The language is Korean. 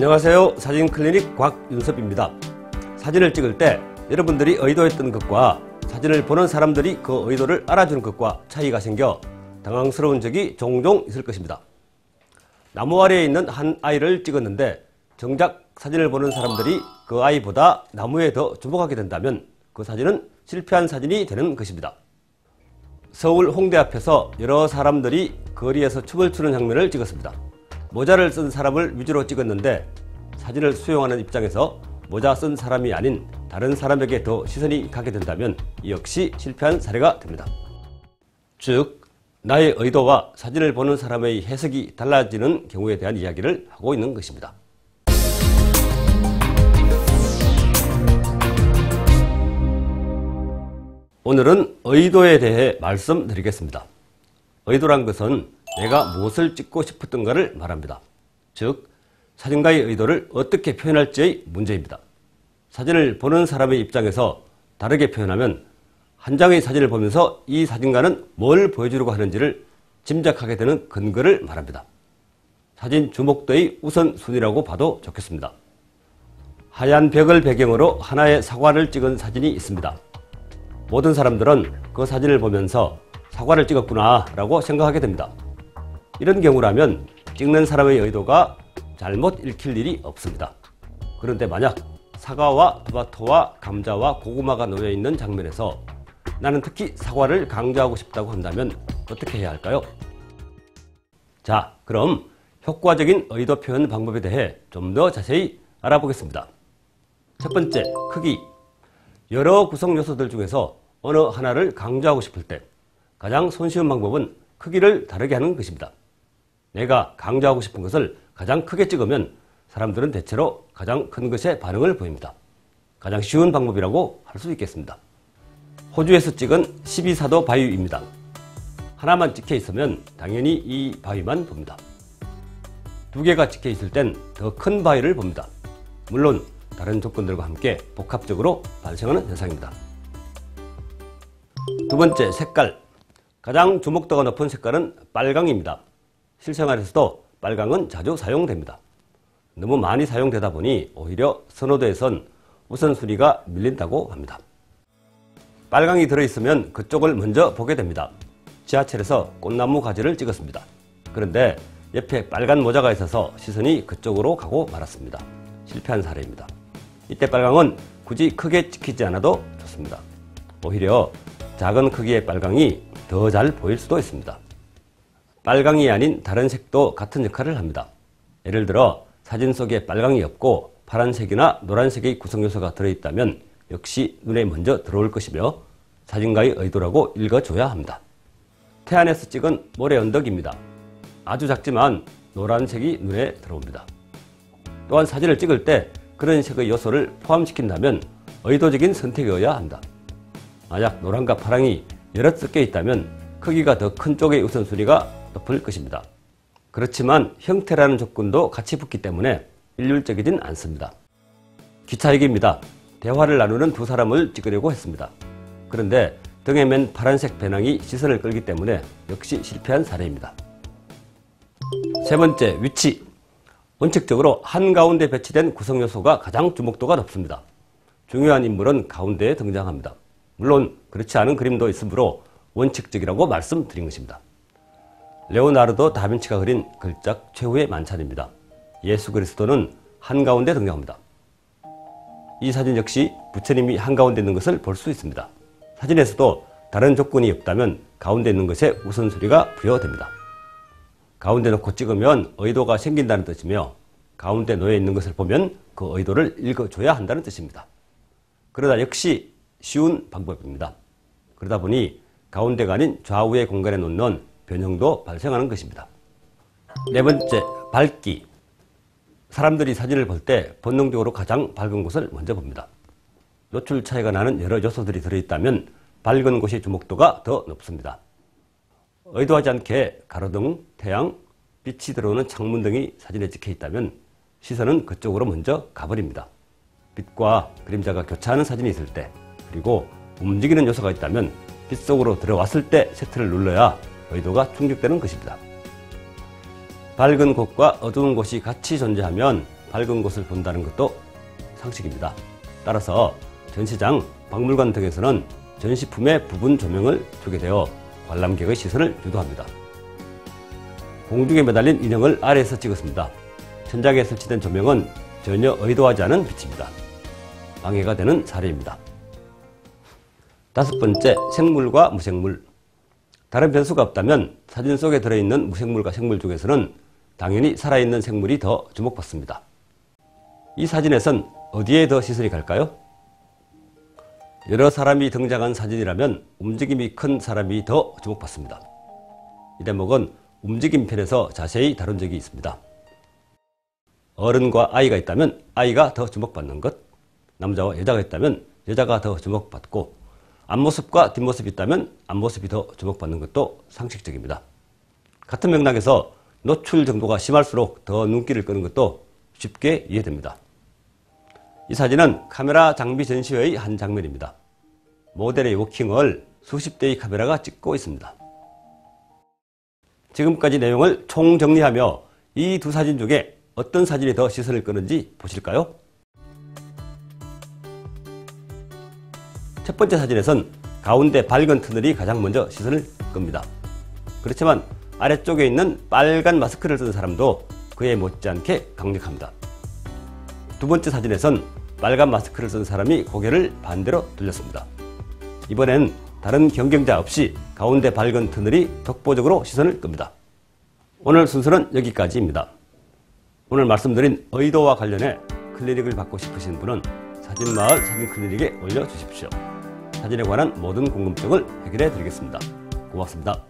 안녕하세요. 사진클리닉 곽윤섭입니다. 사진을 찍을 때 여러분들이 의도했던 것과 사진을 보는 사람들이 그 의도를 알아주는 것과 차이가 생겨 당황스러운 적이 종종 있을 것입니다. 나무 아래에 있는 한 아이를 찍었는데 정작 사진을 보는 사람들이 그 아이보다 나무에 더 주목하게 된다면 그 사진은 실패한 사진이 되는 것입니다. 서울 홍대 앞에서 여러 사람들이 거리에서 춤을 추는 장면을 찍었습니다. 모자를 쓴 사람을 위주로 찍었는데 사진을 수용하는 입장에서 모자 쓴 사람이 아닌 다른 사람에게 더 시선이 가게 된다면 이 역시 실패한 사례가 됩니다. 즉, 나의 의도와 사진을 보는 사람의 해석이 달라지는 경우에 대한 이야기를 하고 있는 것입니다. 오늘은 의도에 대해 말씀드리겠습니다. 의도란 것은 내가 무엇을 찍고 싶었던가를 말합니다. 즉, 사진가의 의도를 어떻게 표현할지의 문제입니다. 사진을 보는 사람의 입장에서 다르게 표현하면 한 장의 사진을 보면서 이 사진가는 뭘 보여주려고 하는지를 짐작하게 되는 근거를 말합니다. 사진 주목도의 우선순위라고 봐도 좋겠습니다. 하얀 벽을 배경으로 하나의 사과를 찍은 사진이 있습니다. 모든 사람들은 그 사진을 보면서 사과를 찍었구나 라고 생각하게 됩니다. 이런 경우라면 찍는 사람의 의도가 잘못 읽힐 일이 없습니다. 그런데 만약 사과와 토마토와 감자와 고구마가 놓여 있는 장면에서 나는 특히 사과를 강조하고 싶다고 한다면 어떻게 해야 할까요? 자, 그럼 효과적인 의도 표현 방법에 대해 좀 더 자세히 알아보겠습니다. 첫 번째, 크기. 여러 구성 요소들 중에서 어느 하나를 강조하고 싶을 때 가장 손쉬운 방법은 크기를 다르게 하는 것입니다. 내가 강조하고 싶은 것을 가장 크게 찍으면 사람들은 대체로 가장 큰 것에 반응을 보입니다. 가장 쉬운 방법이라고 할 수 있겠습니다. 호주에서 찍은 12사도 바위입니다. 하나만 찍혀 있으면 당연히 이 바위만 봅니다. 두 개가 찍혀 있을 땐 더 큰 바위를 봅니다. 물론 다른 조건들과 함께 복합적으로 발생하는 현상입니다. 두 번째, 색깔. 가장 주목도가 높은 색깔은 빨강입니다. 실생활에서도 빨강은 자주 사용됩니다. 너무 많이 사용되다 보니 오히려 선호도에선 우선순위가 밀린다고 합니다. 빨강이 들어있으면 그쪽을 먼저 보게 됩니다. 지하철에서 꽃나무 가지를 찍었습니다. 그런데 옆에 빨간 모자가 있어서 시선이 그쪽으로 가고 말았습니다. 실패한 사례입니다. 이때 빨강은 굳이 크게 찍히지 않아도 좋습니다. 오히려 작은 크기의 빨강이 더 잘 보일 수도 있습니다. 빨강이 아닌 다른 색도 같은 역할을 합니다. 예를 들어 사진 속에 빨강이 없고 파란색이나 노란색의 구성요소가 들어있다면 역시 눈에 먼저 들어올 것이며 사진가의 의도라고 읽어줘야 합니다. 태안에서 찍은 모래 언덕입니다. 아주 작지만 노란색이 눈에 들어옵니다. 또한 사진을 찍을 때 그런 색의 요소를 포함시킨다면 의도적인 선택이어야 합니다. 만약 노란과 파랑이 여럿 섞여 있다면 크기가 더 큰 쪽의 우선순위가 높을 것입니다. 그렇지만 형태라는 조건도 같이 붙기 때문에 일률적이진 않습니다. 기차 얘기입니다. 대화를 나누는 두 사람을 찍으려고 했습니다. 그런데 등에 맨 파란색 배낭이 시선을 끌기 때문에 역시 실패한 사례입니다. 세 번째, 위치. 원칙적으로 한가운데 배치된 구성요소가 가장 주목도가 높습니다. 중요한 인물은 가운데에 등장합니다. 물론 그렇지 않은 그림도 있으므로 원칙적이라고 말씀드린 것입니다. 레오나르도 다빈치가 그린 걸작 최후의 만찬입니다. 예수 그리스도는 한가운데 등장합니다. 이 사진 역시 부처님이 한가운데 있는 것을 볼 수 있습니다. 사진에서도 다른 조건이 없다면 가운데 있는 것에 우선순위가 부여됩니다. 가운데 놓고 찍으면 의도가 생긴다는 뜻이며 가운데 놓여 있는 것을 보면 그 의도를 읽어줘야 한다는 뜻입니다. 그러다 역시 쉬운 방법입니다. 그러다 보니 가운데가 아닌 좌우의 공간에 놓는 변형도 발생하는 것입니다. 네 번째, 밝기. 사람들이 사진을 볼 때 본능적으로 가장 밝은 곳을 먼저 봅니다. 노출 차이가 나는 여러 요소들이 들어있다면 밝은 곳의 주목도가 더 높습니다. 의도하지 않게 가로등, 태양, 빛이 들어오는 창문 등이 사진에 찍혀 있다면 시선은 그쪽으로 먼저 가버립니다. 빛과 그림자가 교차하는 사진이 있을 때, 그리고 움직이는 요소가 있다면 빛 속으로 들어왔을 때 셔터를 눌러야 의도가 충족되는 것입니다. 밝은 곳과 어두운 곳이 같이 존재하면 밝은 곳을 본다는 것도 상식입니다. 따라서 전시장, 박물관 등에서는 전시품의 부분 조명을 두게 되어 관람객의 시선을 유도합니다. 공중에 매달린 인형을 아래에서 찍었습니다. 천장에 설치된 조명은 전혀 의도하지 않은 빛입니다. 방해가 되는 사례입니다. 다섯 번째, 생물과 무생물. 다른 변수가 없다면 사진 속에 들어있는 무생물과 생물 중에서는 당연히 살아있는 생물이 더 주목받습니다. 이 사진에선 어디에 더 시선이 갈까요? 여러 사람이 등장한 사진이라면 움직임이 큰 사람이 더 주목받습니다. 이 대목은 움직임 편에서 자세히 다룬 적이 있습니다. 어른과 아이가 있다면 아이가 더 주목받는 것, 남자와 여자가 있다면 여자가 더 주목받고, 앞모습과 뒷모습이 있다면 앞모습이 더 주목받는 것도 상식적입니다. 같은 맥락에서 노출 정도가 심할수록 더 눈길을 끄는 것도 쉽게 이해됩니다. 이 사진은 카메라 장비 전시회의 한 장면입니다. 모델의 워킹을 수십 대의 카메라가 찍고 있습니다. 지금까지 내용을 총정리하며 이 두 사진 중에 어떤 사진이 더 시선을 끄는지 보실까요? 첫 번째 사진에선 가운데 밝은 터널이 가장 먼저 시선을 끕니다. 그렇지만 아래쪽에 있는 빨간 마스크를 쓴 사람도 그에 못지않게 강력합니다. 두 번째 사진에선 빨간 마스크를 쓴 사람이 고개를 반대로 돌렸습니다. 이번엔 다른 경쟁자 없이 가운데 밝은 터널이 독보적으로 시선을 끕니다. 오늘 순서는 여기까지입니다. 오늘 말씀드린 의도와 관련해 클리닉을 받고 싶으신 분은 사진마을 사진클리닉에 올려주십시오. 사진에 관한 모든 궁금증을 해결해 드리겠습니다. 고맙습니다.